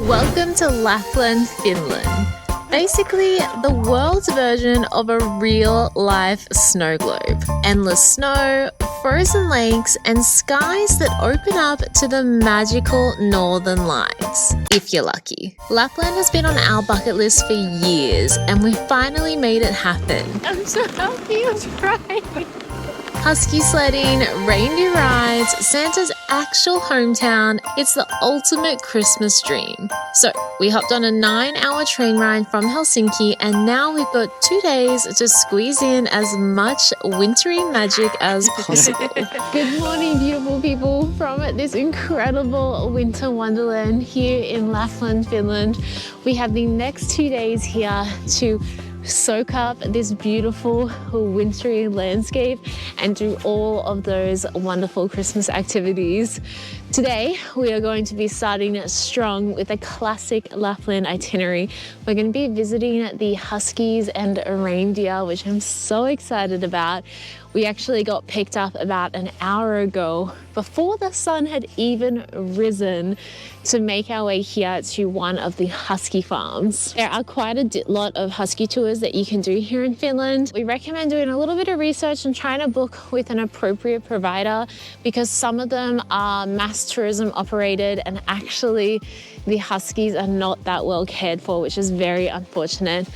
Welcome to Lapland, Finland. Basically, the world's version of a real-life snow globe. Endless snow, frozen lakes, and skies that open up to the magical northern lights, if you're lucky. Lapland has been on our bucket list for years, and we finally made it happen. I'm so happy I'm trying. Husky sledding, reindeer rides, Santa's actual hometown, it's the ultimate Christmas dream. So we hopped on a 9-hour train ride from Helsinki and now we've got 2 days to squeeze in as much wintry magic as possible. Good morning, beautiful people from this incredible winter wonderland here in Lapland, Finland. We have the next 2 days here to soak up this beautiful wintry landscape and do all of those wonderful Christmas activities. Today, we are going to be starting strong with a classic Lapland itinerary. We're going to be visiting the huskies and reindeer, which I'm so excited about. We actually got picked up about an hour ago before the sun had even risen to make our way here to one of the husky farms. There are quite a lot of husky tours that you can do here in Finland. We recommend doing a little bit of research and trying to book with an appropriate provider because some of them are mass tourism operated and actually the huskies are not that well cared for, which is very unfortunate.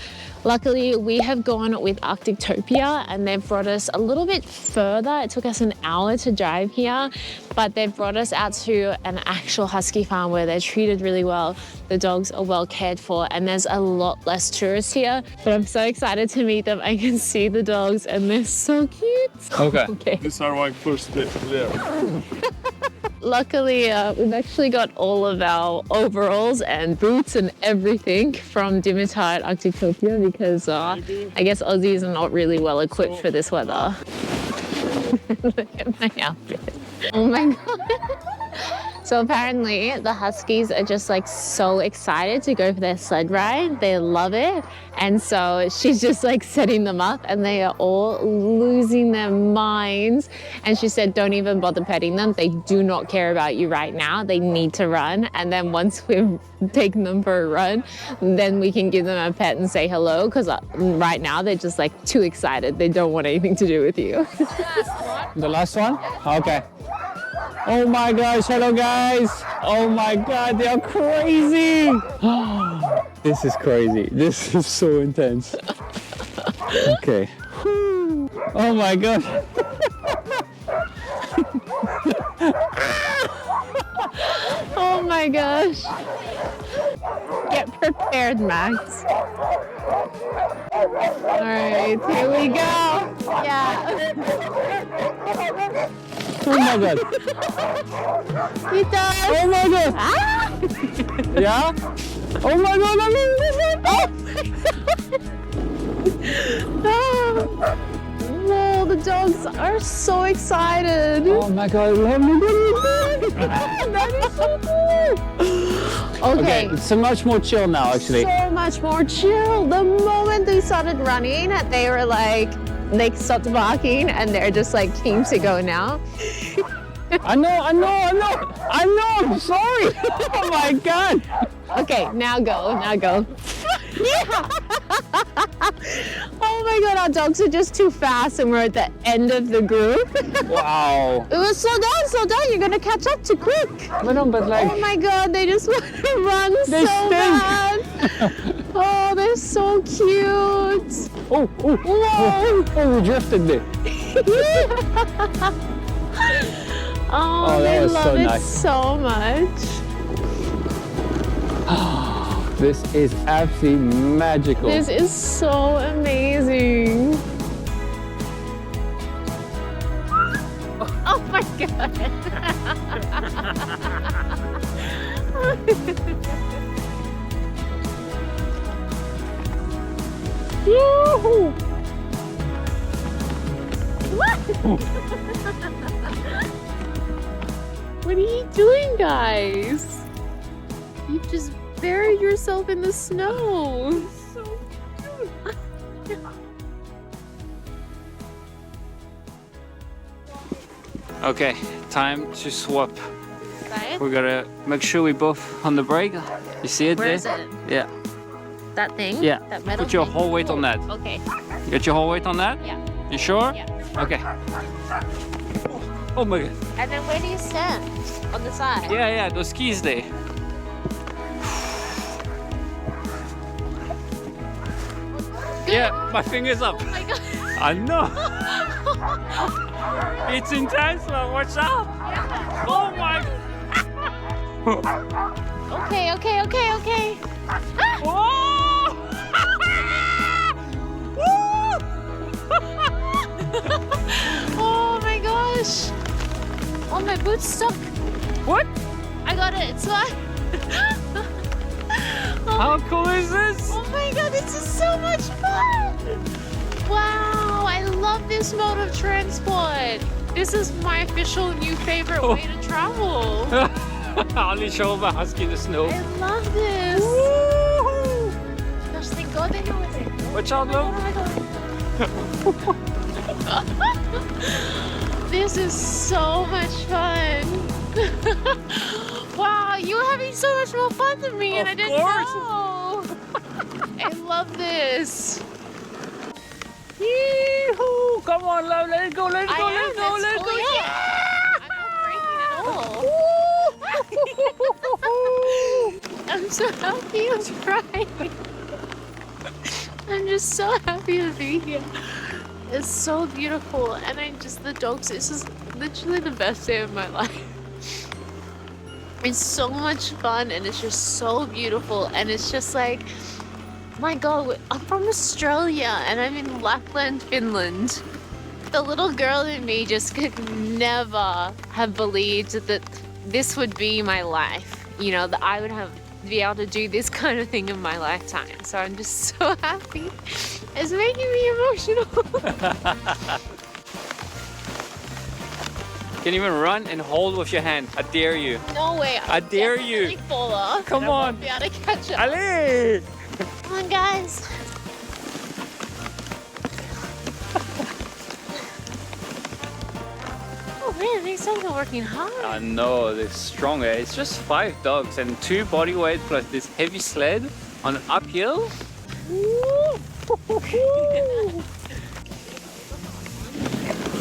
Luckily, we have gone with Arctictopia and they've brought us a little bit further. It took us an hour to drive here, but they've brought us out to an actual husky farm where they're treated really well. The dogs are well cared for and there's a lot less tourists here, but I'm so excited to meet them. I can see the dogs and they're so cute. Okay. These are my first day there. Luckily, we've actually got all of our overalls and boots and everything from Dimitar at Arctictopia because I guess Aussies are not really well equipped for this weather. Look at my outfit. Oh my God. So apparently the huskies are just like so excited to go for their sled ride. They love it. And so she's just like setting them up and they are all losing their minds. And she said, don't even bother petting them. They do not care about you right now. They need to run. And then once we've taken them for a run, then we can give them a pet and say hello. Because right now they're just like too excited. They don't want anything to do with you. The last one? Okay. Oh my gosh, hello guys. Oh my God, they are crazy. This is crazy. This is so intense. Okay. Oh my God. Oh my gosh. Get prepared, Max. All right, here we go. Yeah. Oh my God. Oh my God. Ah! Yeah? Oh my God. Oh, the dogs are so excited. Oh my God. That is so cool. Okay, it's so much more chill now actually. So much more chill. The moment they started running, they were like, they stopped barking and they're just like keen to go now. I know. I'm sorry. Oh my God. Okay, now go. Yeah. Oh my God, our dogs are just too fast and we're at the end of the group. Wow. It was slow down. You're gonna catch up too quick. But like. Oh my God, they just want to run They so stink. bad. Oh, they're so cute. Oh, we drifted there. Oh, that they was love so it nice. so much. This is absolutely magical. This is so amazing. Oh my God. Yoo-hoo. What are you doing, guys? You've just buried yourself in the snow. So cute. Okay, time to swap Right? We're gonna make sure we both on the brake. You see it Where there? is it? Yeah. That thing? Yeah. That metal Put your thing? whole weight on that. Okay. You got your whole weight on that? Yeah. You sure? Yeah. Okay. Oh my god. And then where do you stand? On the side? Yeah, those keys there. Yeah, my finger's up. Oh my god. I know. It's intense, man. Watch out. Oh my. Okay. Whoa! Oh my gosh. Oh, my boot's stuck. What? I got it. It's fine. How cool is this? Oh my god, this is so much fun! Wow, I love this mode of transport. This is my official new favorite way to travel. Only show my husky in the snow. I love this. Gosh, thank God they know it. Watch out, love. This is so much fun. Wow, you're having so much more fun than me, and I didn't know. I love this. Yee-hoo! Come on, love. Let it go. Let it go. I Let am. it go. Let it go. That's Yeah! I'm not breaking at all. I'm so happy I'm trying. I'm just so happy to be here. It's so beautiful, and the dogs, it's just literally the best day of my life. It's so much fun, and it's just so beautiful, and it's just like, my God, I'm from Australia, and I'm in Lapland, Finland. The little girl in me just could never have believed that this would be my life. You know, that I would be able to do this kind of thing in my lifetime. So I'm just so happy. It's making me emotional. You can even run and hold with your hand. I dare you. No way. I dare you. definitely fall off. Come and I on. won't be able to catch up. Allez! Come on, guys. Oh man, these dogs are working hard. I know, they're stronger. It's just 5 dogs and 2 body weight plus this heavy sled on an uphill.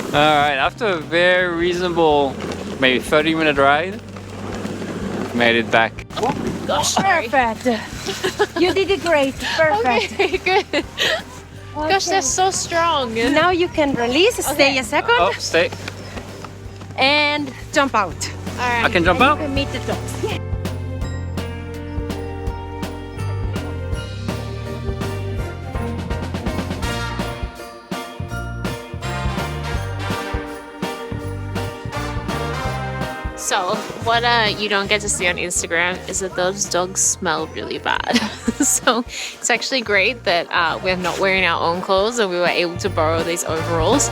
Alright, after a very reasonable, maybe 30-minute ride, made it back. Gosh, sorry. Perfect. You did it great. Perfect. Okay, good. Gosh, they're so strong. Now you can release, stay a second, Oh, stay. and jump out. All right. I can jump And out? you can meet the dogs. Yeah. So, what you don't get to see on Instagram is that those dogs smell really bad. So, it's actually great that we're not wearing our own clothes and we were able to borrow these overalls.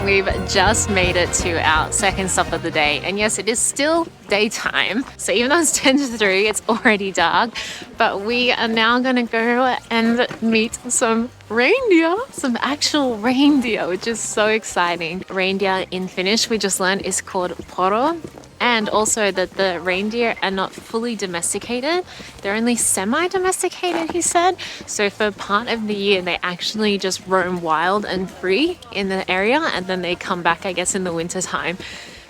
We've just made it to our second stop of the day, and yes, it is still daytime, so even though it's 10 to 3, it's already dark, but we are now gonna go and meet some reindeer, some actual reindeer, which is so exciting. Reindeer in Finnish, we just learned, is called poro, and also that the reindeer are not fully domesticated. They're only semi-domesticated, he said. So for part of the year, they actually just roam wild and free in the area, and then they come back, I guess, in the winter time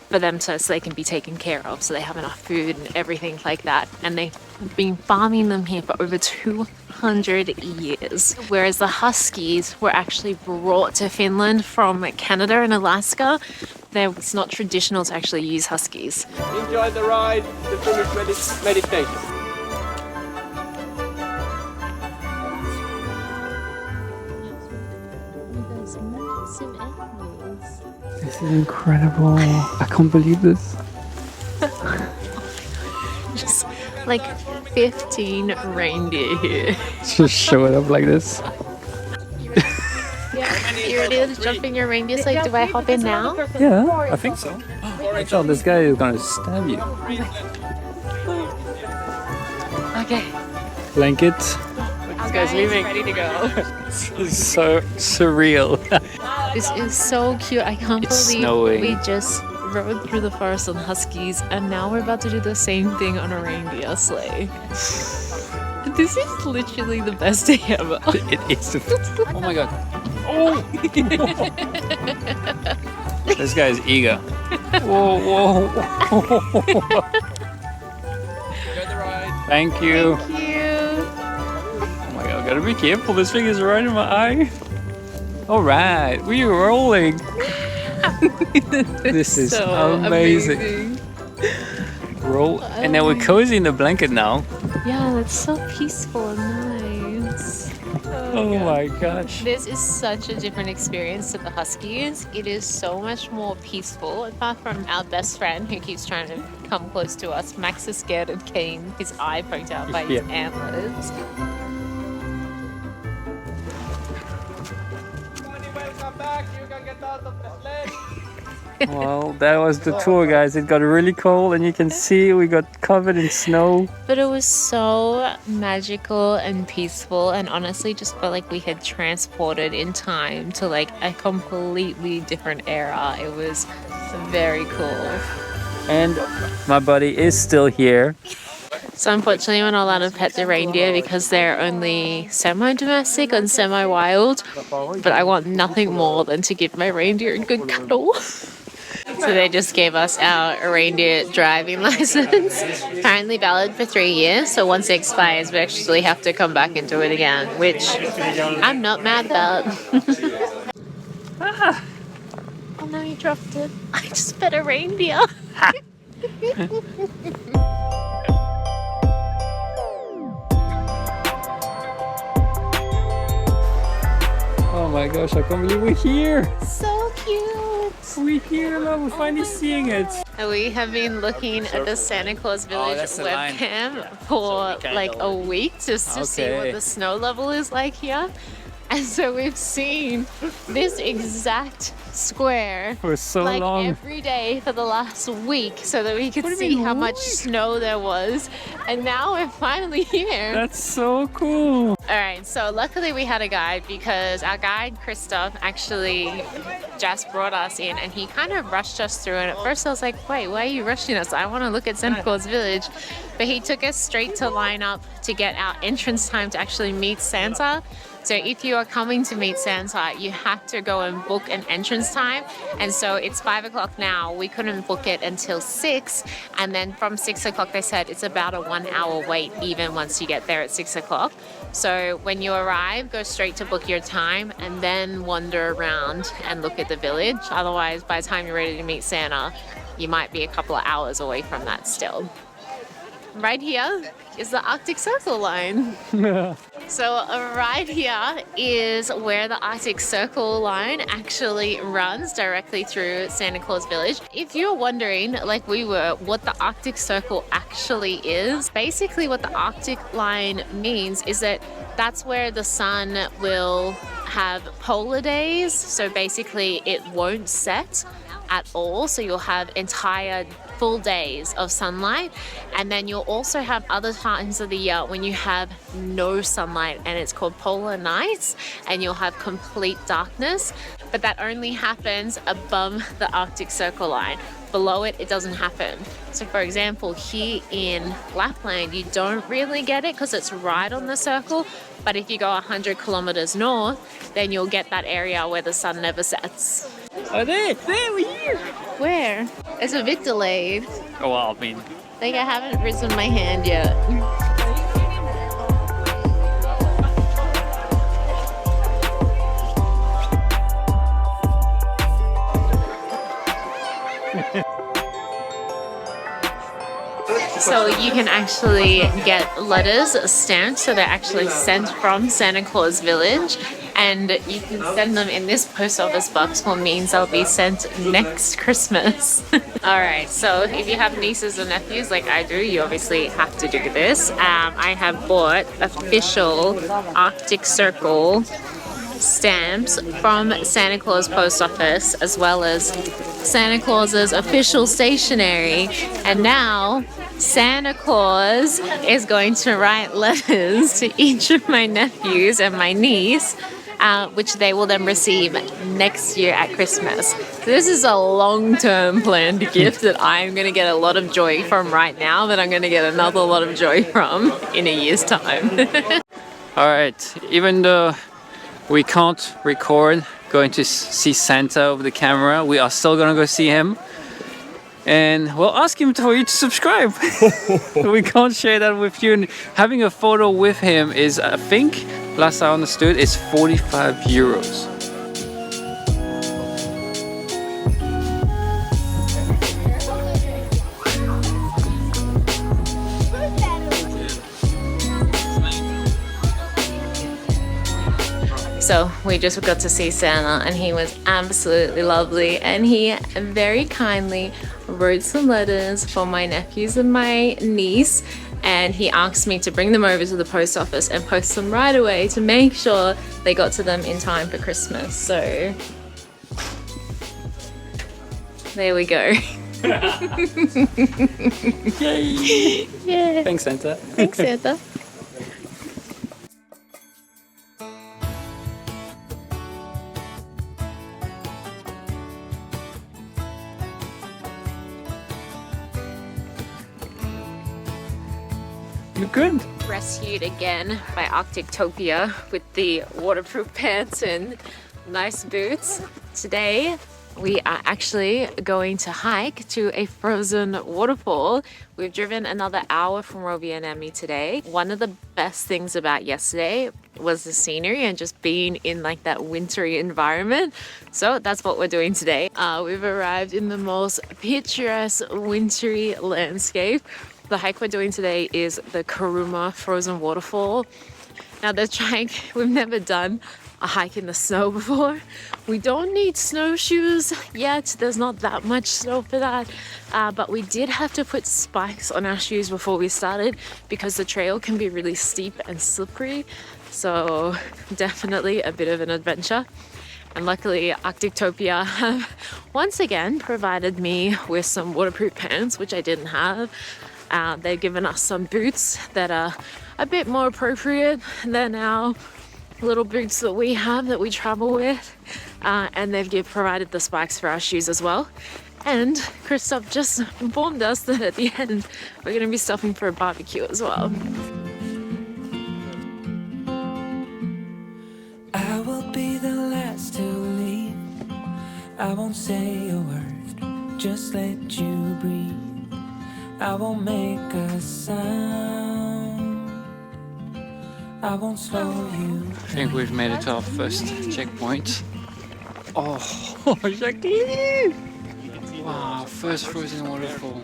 for them so they can be taken care of, so they have enough food and everything like that. And they've been farming them here for over 200 years. Whereas the huskies were actually brought to Finland from Canada and Alaska. It's not traditional to actually use huskies. Enjoy the ride, the Finnish meditation. This is incredible. I can't believe this. Just like 15 reindeer here. Just show it up like this. You ready to jump in your reindeer sleigh? Do I hop in now? Yeah, I think so. Watch out, this guy is gonna stab you. Okay. Blanket. This guy's leaving. Ready to go. This is so surreal. This is so cute. I can't It's believe snowing. we just rode through the forest on huskies and now we're about to do the same thing on a reindeer sleigh. This is literally the best day ever. It is. Oh my god. Oh! This guy is eager. Whoa, whoa. Thank you. Thank you. Oh my god, gotta be careful. This thing is right in my eye. Alright, we are rolling. This is So amazing. Roll. And then we're cozy in the blanket now. Yeah, that's so peaceful and nice. Oh my gosh. This is such a different experience to the huskies. It is so much more peaceful, apart from our best friend who keeps trying to come close to us. Max is scared of Kane, his eye poked out by his antlers. Well, that was the tour, guys. It got really cold and you can see we got covered in snow. But it was so magical and peaceful, and honestly just felt like we had transported in time to like a completely different era. It was very cool. And my buddy is still here. So unfortunately we're not allowed to pet the reindeer because they're only semi-domestic and semi-wild. But I want nothing more than to give my reindeer a good cuddle. So they just gave us our reindeer driving license. Apparently valid for 3 years. So once it expires, we actually have to come back and do it again, which I'm not mad about. Oh no, you dropped it. I just pet a reindeer. Oh my gosh, I can't believe we're here. So cute. We're here, love. We're finally seeing it. We have been looking at the Santa Claus Village that's the line. webcam for can't like go a week just to see what Okay. the snow level is like here. And so we've seen this exact square For so like long. every day for the last week so that we could What do you see mean, how much week? snow there was. And now we're finally here. That's so cool. All right, so luckily we had a guide because our guide, Christoph, actually just brought us in and he kind of rushed us through. And at first I was like, wait, why are you rushing us? I want to look at Santa Claus Village. But he took us straight to line up to get our entrance time to actually meet Santa. So if you are coming to meet Santa, you have to go and book an entrance time. And so it's 5 o'clock now. We couldn't book it until 6. And then from 6 o'clock, they said it's about a 1 hour wait even once you get there at 6 o'clock. So when you arrive, go straight to book your time and then wander around and look at the village. Otherwise, by the time you're ready to meet Santa, you might be a couple of hours away from that still. Right here is the Arctic Circle line. So right here is where the Arctic Circle line actually runs directly through Santa Claus Village. If you're wondering, like we were, what the Arctic Circle actually is, basically what the Arctic line means is that that's where the sun will have polar days. So basically it won't set at all. So you'll have entire full days of sunlight, and then you'll also have other times of the year when you have no sunlight, and it's called polar nights, and you'll have complete darkness. But that only happens above the Arctic Circle line. Below it, it doesn't happen. So for example, here in Lapland, you don't really get it because it's right on the circle. But if you go 100 kilometers north, then you'll get that area where the sun never sets. Oh, there, we're here. Where? It's a bit delayed. Oh, well, I mean, Like I haven't risen my hand yet. So you can actually get letters stamped, so they're actually sent from Santa Claus Village, and you can send them in this post office box, which means they'll be sent next Christmas. All right, so if you have nieces or nephews like I do, you obviously have to do this. I have bought official Arctic Circle stamps from Santa Claus Post Office, as well as Santa Claus's official stationery. And now Santa Claus is going to write letters to each of my nephews and my niece, which they will then receive next year at Christmas. So this is a long-term planned gift that I'm going to get a lot of joy from right now, that I'm going to get another lot of joy from in a year's time. Alright, even though we can't record going to see Santa over the camera, we are still gonna go see him. And we'll ask him for you to subscribe. We can't share that with you. And having a photo with him is, I think, last I understood, is 45 euros. So we just got to see Santa, and he was absolutely lovely, and he very kindly wrote some letters for my nephews and my niece, and he asked me to bring them over to the post office and post them right away to make sure they got to them in time for Christmas. So there we go. Yay! Yeah. Thanks, Santa. Thanks, Santa. You're good. Rescued again by Arctictopia with the waterproof pants and nice boots. Today we are actually going to hike to a frozen waterfall. We've driven another hour from Rovaniemi today. One of the best things about yesterday was the scenery and just being in like that wintry environment. So that's what we're doing today. We've arrived in the most picturesque wintry landscape. The hike we're doing today is the Karuma Frozen Waterfall. Now this hike, we've never done a hike in the snow before. We don't need snowshoes yet. There's not that much snow for that. But we did have to put spikes on our shoes before we started because the trail can be really steep and slippery. So definitely a bit of an adventure. And luckily Arctictopia have once again provided me with some waterproof pants, which I didn't have. They've given us some boots that are a bit more appropriate than our little boots that we have that we travel with. And they've provided the spikes for our shoes as well. And Christoph just informed us that at the end we're going to be stopping for a barbecue as well. I will be the last to leave. I won't say a word, just let you breathe. I won't make a sound. I won't slow you. I think we've made it to our first checkpoint. Oh, Jacqueline! Wow, first frozen waterfall.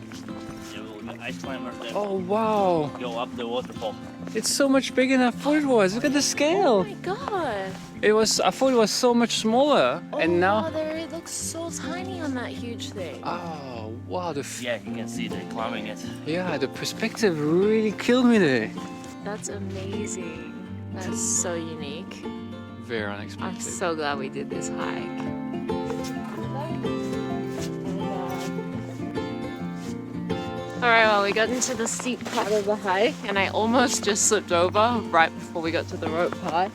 Oh wow! Go up the waterfall. It's so much bigger than I thought it was. Look at the scale. Oh my god! I thought it was so much smaller, and now. There it looks so tiny on that huge thing. Oh wow! Yeah, you can see they're climbing it. Yeah, the perspective really killed me there. That's amazing. That's so unique. Very I'm unexpected. so glad we did this hike. Alright, well, we got into the steep part of the hike and I almost just slipped over right before we got to the rope part.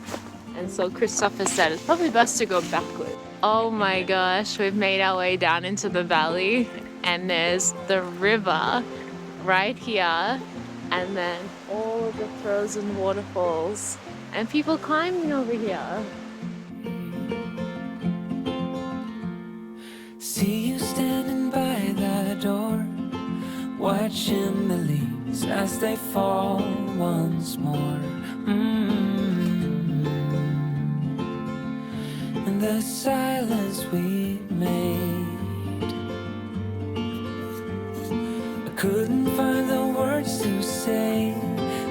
And so Christopher said it's probably best to go backward. Oh my gosh, we've made our way down into the valley and there's the river right here and then all of the frozen waterfalls and people climbing over here. See you standing by the door, watching the leaves as they fall once more. And the silence we made, I couldn't find the words to say.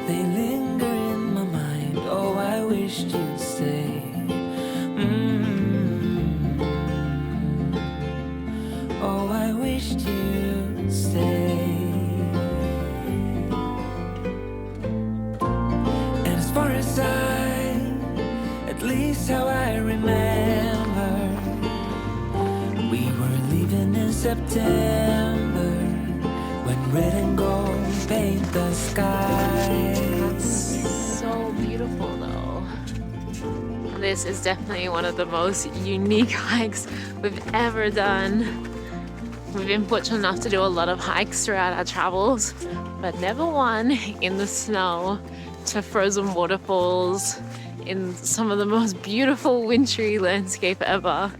They linger in my mind. Oh, I wished you'd stay. Oh, I wished you'd stay. And as far as at least how I remember. We were leaving in September when red and gold paint the sky. So beautiful though. This is definitely one of the most unique hikes we've ever done. We've been fortunate enough to do a lot of hikes throughout our travels, but never one in the snow, to frozen waterfalls in some of the most beautiful wintry landscape ever.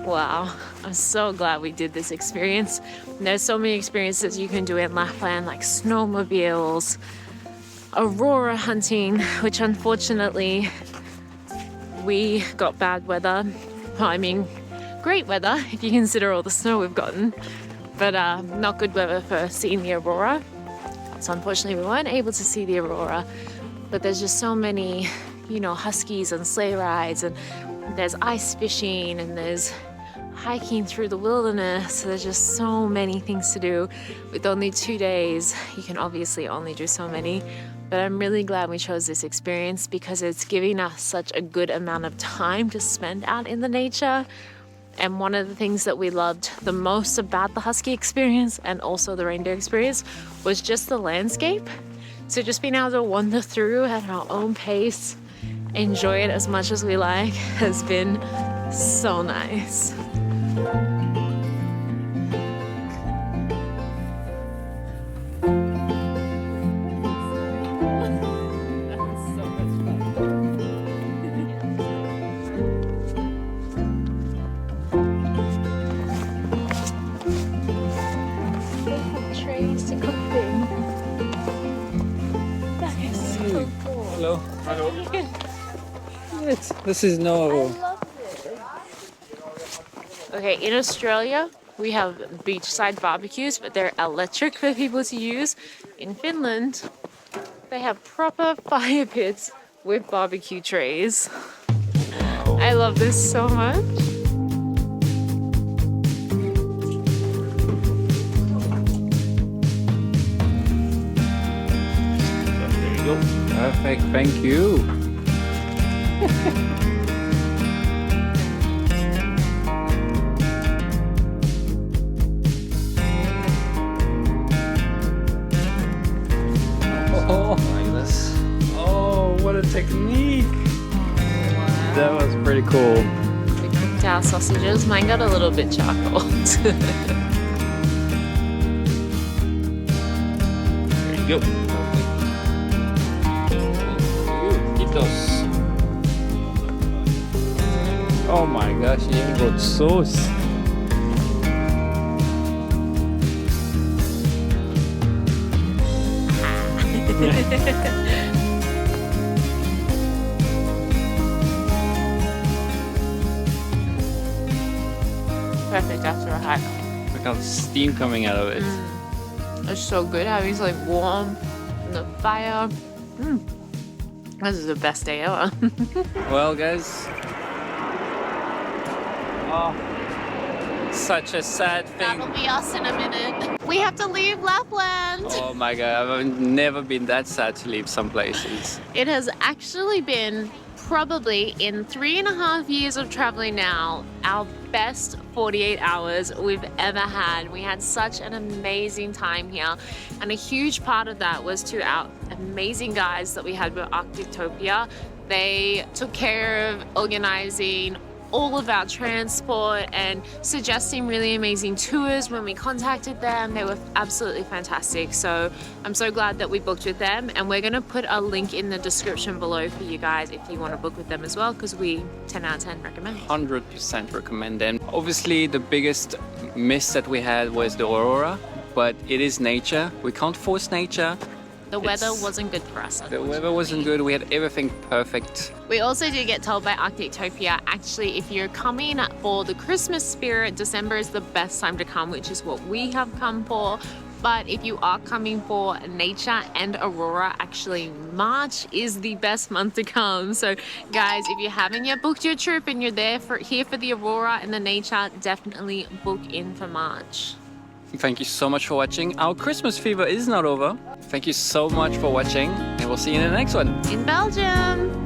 Wow, I'm so glad we did this experience. There's so many experiences you can do in Lapland, like snowmobiles, aurora hunting, which unfortunately we got bad weather. Well, I mean, great weather if you consider all the snow we've gotten, but not good weather for seeing the aurora. So unfortunately we weren't able to see the aurora, but there's just so many, you know, huskies and sleigh rides, and there's ice fishing, and there's hiking through the wilderness. There's just so many things to do. With only 2 days, you can obviously only do so many, but I'm really glad we chose this experience because it's giving us such a good amount of time to spend out in the nature. And one of the things that we loved the most about the husky experience and also the reindeer experience was just the landscape. So just being able to wander through at our own pace, enjoy it as much as we like, has been so nice. Hello. This is no. Okay, in Australia, we have beachside barbecues, but they're electric for people to use. In Finland, they have proper fire pits with barbecue trays. I love this so much. There you go. Perfect, thank you. Oh, Like this. oh, what a technique! That was pretty cool. We cooked our sausages. Mine got a little bit charcoaled. There you go. Quitos. Oh my gosh, you even got sauce. Perfect after a hike. Look how steam coming out of it. It's so good having something warm in the fire. This is the best day ever. Well, guys. Oh, such a sad thing. That'll be us in a minute. We have to leave Lapland. Oh my god, I've never been that sad to leave some places. It has actually been probably in 3.5 years of traveling now, our best 48 hours we've ever had. We had such an amazing time here, and a huge part of that was to our amazing guys that we had with Arctictopia. They took care of organizing all of our transport and suggesting really amazing tours when we contacted them. They were absolutely fantastic. So I'm so glad that we booked with them, and we're gonna put a link in the description below for you guys if you want to book with them as well, because we 10 out of 10 recommend. 100% recommend them. Obviously, the biggest miss that we had was the aurora, but it is nature. We can't force nature. The weather It's- wasn't good for us. The weather wasn't good. We had everything perfect. We also did get told by Arctictopia, actually, if you're coming for the Christmas spirit, December is the best time to come, which is what we have come for. But if you are coming for nature and aurora, actually March is the best month to come. So guys, if you haven't yet booked your trip and you're here for the aurora and the nature, definitely book in for March. Thank you so much for watching. Our Christmas fever is not over. Thank you so much for watching, and we'll see you in the next one. In Belgium.